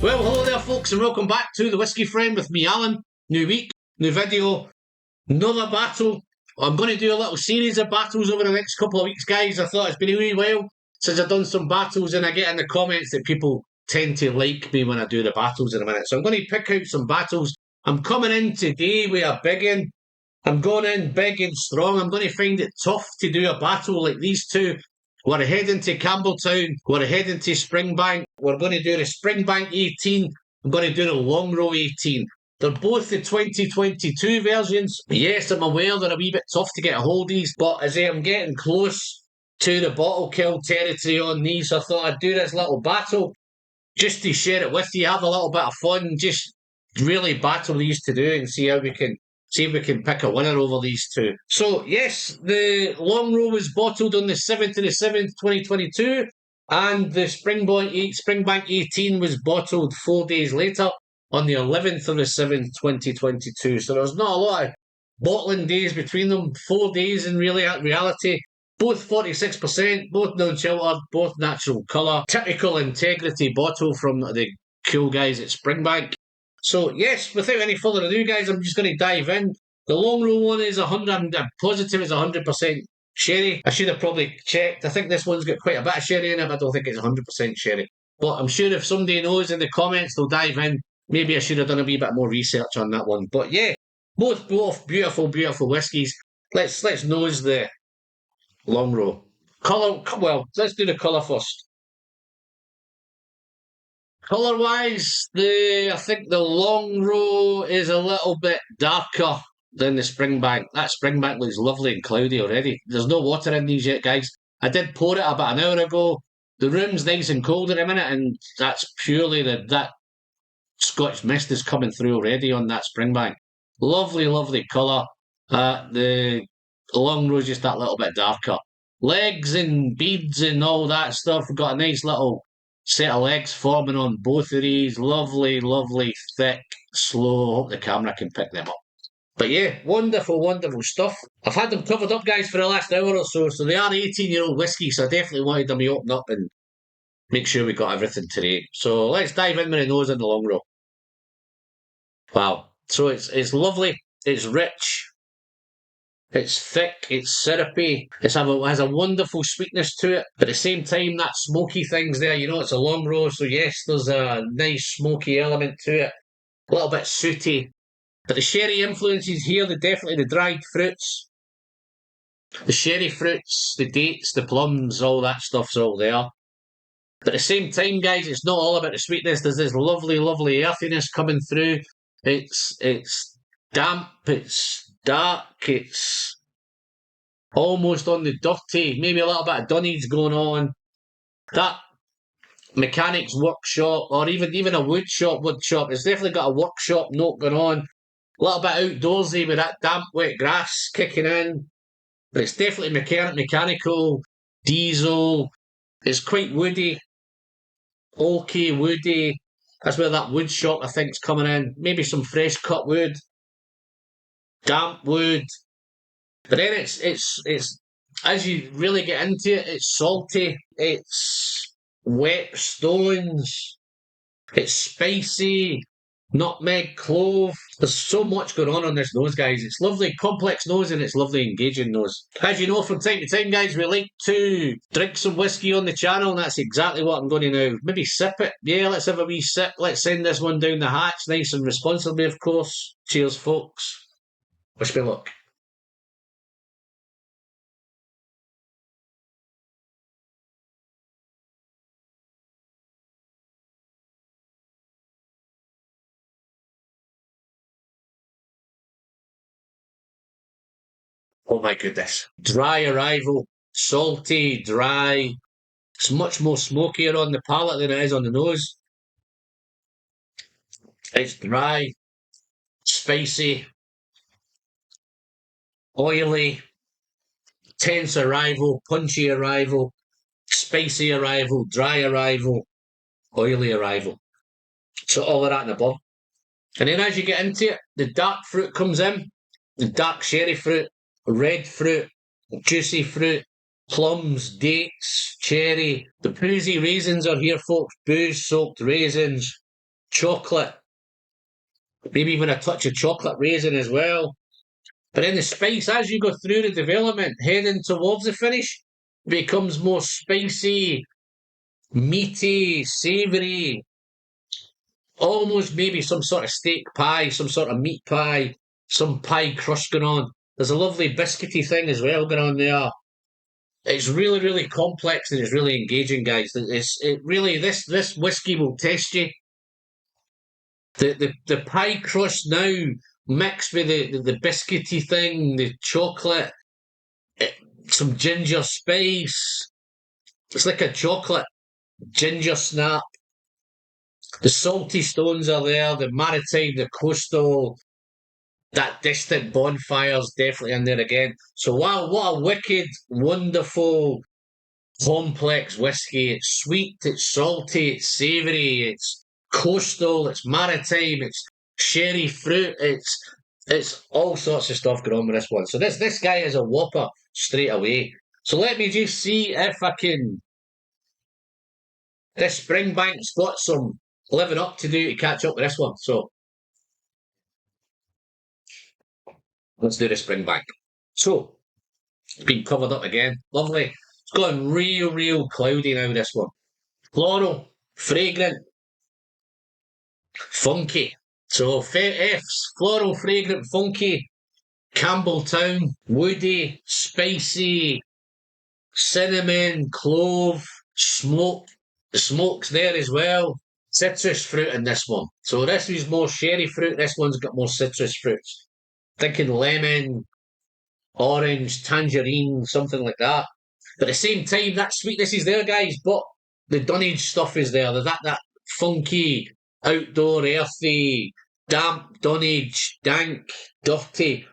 Well, hello there folks and welcome back to The Whisky Friend with me, Alan. New week, new video, another battle. I'm going to do a little series of battles over the next couple of weeks, guys. I thought it's been a wee while since I've done some battles, and I get in the comments that people tend to like me when I do the battles in a minute. So I'm going to pick out some battles. I'm coming in today with a big one. I'm going in big and strong. I'm going to find it tough to do a battle like these two. We're heading to Campbelltown. We're heading to Springbank. We're going to do the Springbank 18. I'm going to do the Longrow 18. They're both the 2022 versions. Yes, I'm aware they're a wee bit tough to get a hold of these, but as I'm getting close to the bottle kill territory on these, I thought I'd do this little battle just to share it with you, have a little bit of fun, just really battle these to do and see how we can if we can pick a winner over these two. So, yes, the Longrow was bottled on the 7th of the 7th, 2022, and the Springbank 18 was bottled 4 days later on the 11th of the 7th, 2022. So there's not a lot of bottling days between them, 4 days in reality. Both 46%, both non-chilled, both natural colour. Typical integrity bottle from the cool guys at Springbank. So, yes, without any further ado, guys, I'm just going to dive in. The Longrow one is 100, I'm positive it's 100% sherry. I should have probably checked. I think this one's got quite a bit of sherry in it, but I don't think it's 100% sherry. But I'm sure if somebody knows in the comments, they'll dive in. Maybe I should have done a wee bit more research on that one. But yeah, both beautiful, beautiful whiskies. Let's nose the Longrow. Colour, well, let's do the colour first. Colour-wise, I think the Longrow is a little bit darker than the Springbank. That Springbank looks lovely and cloudy already. There's no water in these yet, guys. I did pour it about an hour ago. The room's nice and cold at the minute, and that's purely that Scotch mist is coming through already on that Springbank. Lovely, lovely colour. The Longrow's just that little bit darker. Legs and beads and all that stuff. We've got a nice little set of legs forming on both of these. Lovely, lovely, thick, slow. Hope the camera can pick them up. But yeah, wonderful, wonderful stuff. I've had them covered up, guys, for the last hour or so. So they are 18-year-old whiskey, so I definitely wanted them to open up and make sure we got everything today. So let's dive in with the nose and the Longrow. Wow. So it's lovely. It's rich. It's thick, it's syrupy, it has a wonderful sweetness to it, but at the same time that smoky thing's there, you know, it's a Longrow, so yes, there's a nice smoky element to it, a little bit sooty, but the sherry influences here, definitely the dried fruits, the sherry fruits, the dates, the plums, all that stuff's all there. But at the same time, guys, it's not all about the sweetness, there's this lovely, lovely earthiness coming through, it's damp, it's dark, it's almost on the dirty, maybe a little bit of dunnage going on. That mechanic's workshop, or even a wood shop, it's definitely got a workshop note going on. A little bit outdoorsy with that damp, wet grass kicking in. But it's definitely mechanical, diesel. It's quite woody, oaky, woody. That's where that wood shop, I think, is coming in. Maybe some fresh cut wood. Damp wood, but then it's as you really get into it, it's salty, it's wet stones, it's spicy, nutmeg, clove. There's so much going on this nose, guys. It's lovely, complex nose, and it's lovely, engaging nose. As you know, from time to time, guys, we like to drink some whiskey on the channel, and that's exactly what I'm going to now. Maybe sip it. Yeah, let's have a wee sip. Let's send this one down the hatch, nice and responsibly, of course. Cheers, folks. Wish me luck. Oh my goodness. Dry arrival. Salty, dry. It's much more smokier on the palate than it is on the nose. It's dry, spicy, oily, tense arrival, punchy arrival, spicy arrival, dry arrival, oily arrival. So all of that and above. And then as you get into it, the dark fruit comes in, the dark sherry fruit, red fruit, juicy fruit, plums, dates, cherry. The boozy raisins are here, folks. Booze-soaked raisins. chocolate, maybe even a touch of chocolate raisin as well. But then the spice, as you go through the development, heading towards the finish, becomes more spicy, meaty, savoury, almost maybe some sort of steak pie, some sort of meat pie, some pie crust going on. There's a lovely biscuity thing as well going on there. It's really, really complex and it's really engaging, guys. It really this whiskey will test you. The pie crust now mixed with the biscuity thing, the chocolate, it, some ginger spice. It's like a chocolate ginger snap. The salty stones are there, the maritime, the coastal, that distant bonfire's definitely in there again. So wow, what a wicked, wonderful, complex whiskey. It's sweet, it's salty, it's savoury, it's coastal, it's maritime, it's sherry fruit, it's all sorts of stuff going on with this one. So this guy is a whopper straight away. So let me just see if I can. This Springbank's got some living up to do to catch up with this one. So let's do the Springbank. So it's been covered up again. Lovely. It's gone real, real cloudy now, this one. Floral, fragrant, funky. So F's, floral, fragrant, funky, Campbelltown, woody, spicy, cinnamon, clove, smoke. The smoke's there as well. Citrus fruit in this one. So this is more sherry fruit. This one's got more citrus fruits. Thinking lemon, orange, tangerine, something like that. But at the same time, that sweetness is there, guys. But the dunnage stuff is there. There's that funky, outdoor, earthy, damp dunnage, dank, dirty.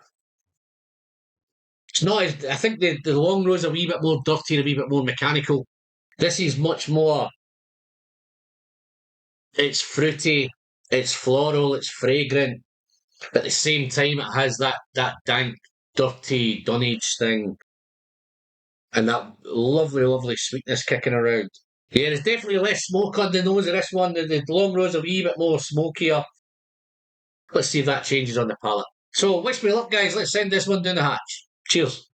It's not as I think the Longrow's a wee bit more dirty and a wee bit more mechanical. This is much more. It's fruity, it's floral, it's fragrant, but at the same time it has that dank, dirty dunnage thing and that lovely, lovely sweetness kicking around. Yeah, there's definitely less smoke on the nose of this one. The Longrow's a wee bit more smokier. Let's see if that changes on the palate. So, wish me luck, guys. Let's send this one down the hatch. Cheers.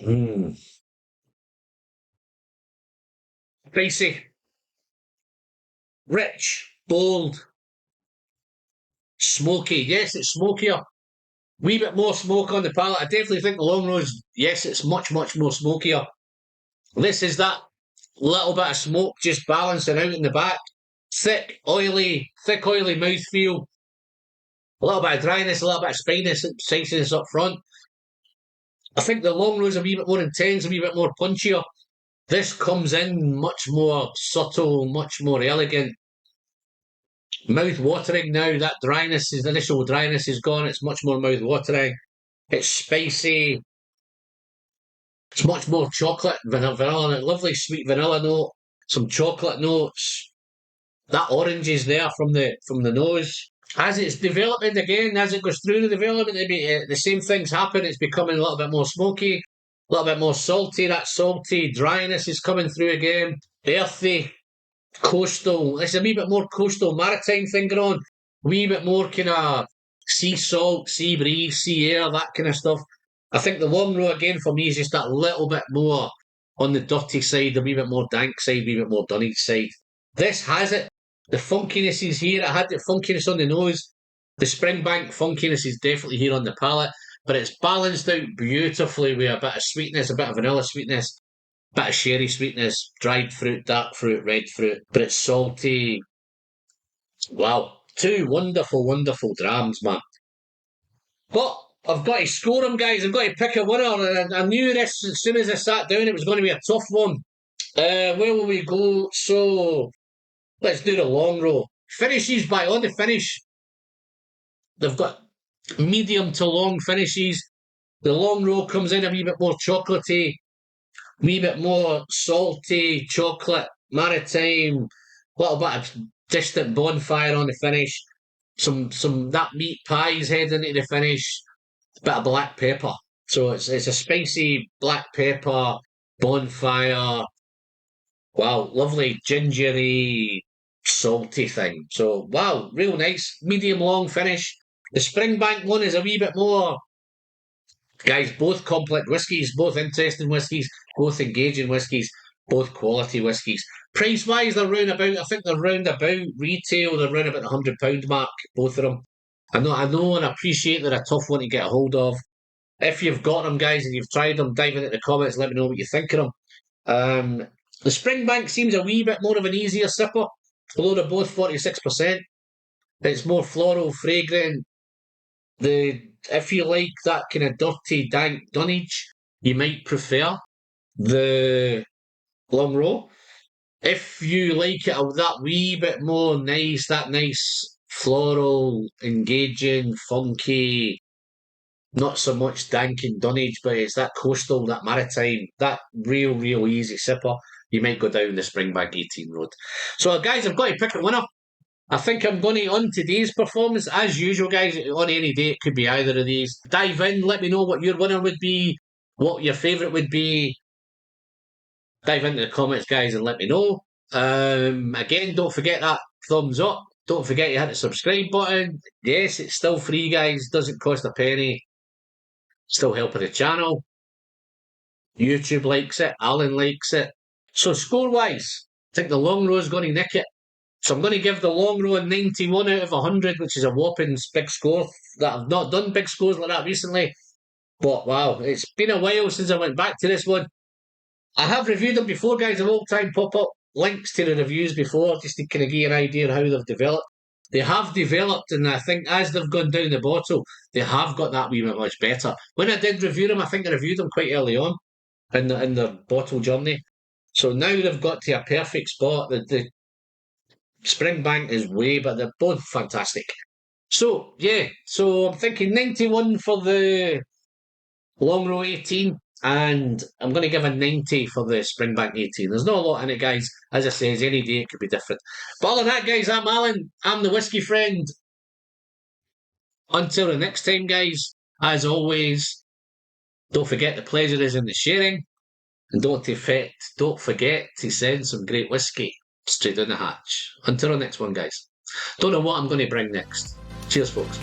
Mm. Spicy, rich, bold, smoky. Yes, it's smokier. Wee bit more smoke on the palate. I definitely think the Longrow's, yes, it's much, much more smokier. This is that little bit of smoke just balancing out in the back. Thick, oily mouthfeel. A little bit of dryness, a little bit of spiciness up front. I think the Longrow's a wee bit more intense, a wee bit more punchier. This comes in much more subtle, much more elegant. Mouth watering now. That dryness, the initial dryness is gone. It's much more mouth watering. It's spicy. It's much more chocolate, vanilla, lovely sweet vanilla note, some chocolate notes. That orange is there from the nose. As it's developing again, as it goes through the development, the same things happen. It's becoming a little bit more smoky, a little bit more salty. That salty dryness is coming through again. Earthy, coastal. There's a wee bit more coastal maritime thing going on. A wee bit more kind of sea salt, sea breeze, sea air, that kind of stuff. I think the Longrow again for me is just that little bit more on the dirty side, a wee bit more dank side, a wee bit more dunnage side. This has it. The funkiness is here. I had the funkiness on the nose. The Springbank funkiness is definitely here on the palate, but it's balanced out beautifully with a bit of sweetness, a bit of vanilla sweetness, a bit of sherry sweetness, dried fruit, dark fruit, red fruit, but it's salty. Wow. Two wonderful, wonderful drams, man. But I've got to score them, guys. I've got to pick a winner. And I knew this as soon as I sat down, it was going to be a tough one. Where will we go? So let's do the Longrow. Finishes by on the finish. They've got medium to long finishes. The Longrow comes in a wee bit more chocolatey, a wee bit more salty, chocolate, maritime, a little bit of distant bonfire on the finish. that meat pie's heading into the finish. A bit of black pepper. So it's a spicy black pepper bonfire. Wow, lovely gingery, salty thing. So wow, real nice, medium long finish. The Springbank one is a wee bit more. Guys, both complex whiskies, both interesting whiskies, both engaging whiskies, both quality whiskies. Price wise, they're round about. I think they're round about retail. They're round about the £100 mark, both of them. I know, and appreciate they're a tough one to get a hold of. If you've got them, guys, and you've tried them, dive into the comments. Let me know what you think of them. The Springbank seems a wee bit more of an easier sipper, although they're both 46%. It's more floral, fragrant. If you like that kind of dirty, dank dunnage, you might prefer the Longrow. If you like it that wee bit more nice, that nice floral, engaging, funky, not so much dank and dunnage, but it's that coastal, that maritime, that real easy sipper, you might go down the Springbank 18 road. So, guys, I've got to pick a winner. I think I'm going to, on today's performance, as usual, guys, on any day, it could be either of these. Dive in, let me know what your winner would be, what your favourite would be. Dive into the comments, guys, and let me know. Again, don't forget that thumbs up. Don't forget to hit the subscribe button. Yes, it's still free, guys. Doesn't cost a penny. Still helping the channel. YouTube likes it. Alan likes it. So score-wise, I think the Longrow is going to nick it. So I'm going to give the Longrow a 91 out of 100, which is a whopping big score. That I've not done big scores like that recently. But wow, it's been a while since I went back to this one. I have reviewed them before, guys. I will try and pop up links to the reviews before, just to kind of give you an idea of how they've developed. They have developed, and I think as they've gone down the bottle, they have got that wee bit much better. When I did review them, I think I reviewed them quite early on in the bottle journey. So now they've got to a perfect spot. The Springbank is way, but they're both fantastic. So, yeah, so I'm thinking 91 for the Longrow 18, and I'm going to give a 90 for the Springbank 18. There's not a lot in it, guys. As I say, any day it could be different. But other than that, guys, I'm Alan. I'm the Whiskey Friend. Until the next time, guys, as always, don't forget the pleasure is in the sharing. And don't forget to send some great whiskey straight down the hatch. Until the next one, guys. Don't know what I'm going to bring next. Cheers, folks.